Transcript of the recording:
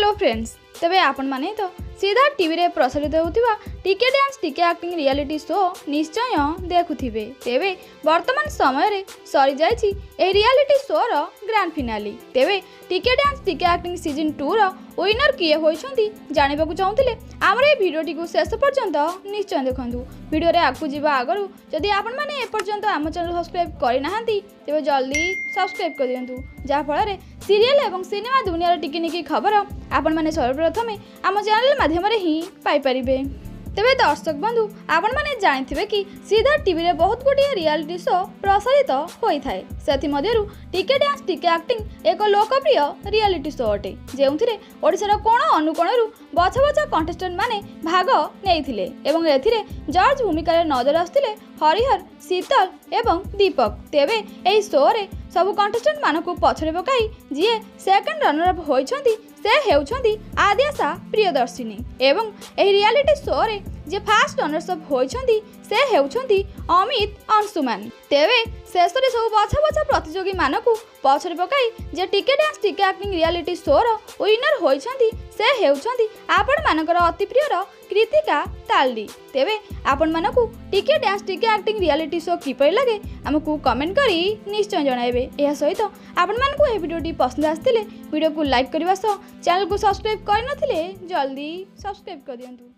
Hello friends, तेबे आपण माने तो सीधा टीवी रे प्रसारित होउथिबा टिके डांस टिके एक्टिंग रियलिटी शो निश्चय देखुथिबे। तेबे वर्तमान समय रे सरी जायछि ए रियलिटी शो रो ग्रैंड फिनाली। तेबे टिके डांस टिके एक्टिंग सीजन 2 रो विनर किए होइछंती जानिबाकू चाहुथिले हमर ए भिडियोटी को शेष पर्यंत निश्चय देखंतु। भिडियो रे आकु जिबा आगरु जदि आपण माने ए पर्यंत हम चैनल सब्सक्राइब करि नाहंती तेबे जल्दी सब्सक्राइब कर दियंतु, जा फल सीरियल एवं सिनेमा दुनिया टिकिनिकी खबर आपण माने सर्वप्रथमे आम चैनल माध्यम ही पाई परिबे। तेबे दर्शक बंधु आपण माने जानिथिबे कि सीधा टीवी रे बहुत गुडी रियलिटी शो प्रसारित होई थाए। सेथि मध्यरु टिके डांस टिके एक्टिंग एक लोकप्रिय रियलिटी शो अटे, जेउथिरे ओडिसा कोण अनुकोणरु बछ बछ कंटेस्टेंट माने भाग नेइथिले एवं एथिरे जज भूमिका रे नजर आस्थिले हरिहर, शीतल एवं दीपक। तेबे एई शो रे सबु कंटेस्टेंट मानकु पछरे पकाई जे सेकंड रनर अप होइछंती से हेउछंती आद्याशा प्रियदर्शिनी एवं एही रियलिटी शो रे जे फास्ट रनर्स अप होइछंती से हेउछंती अमित अंशुमान। तेबे शेष रे सब बछ बछ प्रतियोगी मानकु पछरे पकाई जे टिके डांस टिके एक्टिंग रियलिटी शो रो विनर होइछंती से हेउछंती आपण मानकर अति प्रिय रो कृतिका तालडी। तेबे आपण मानकु टिके डांस टिके एक्टिंग रियलिटी शो किपरि लागे हमकु कमेंट करी निश्चय जणाइबे। एहा सहित आपण मानकु ए वीडियोटी पसंद आस्तिले वीडियो को लाइक करबा सह चैनल को सब्सक्राइब करि नथिले जल्दी सब्सक्राइब कर दियंतु।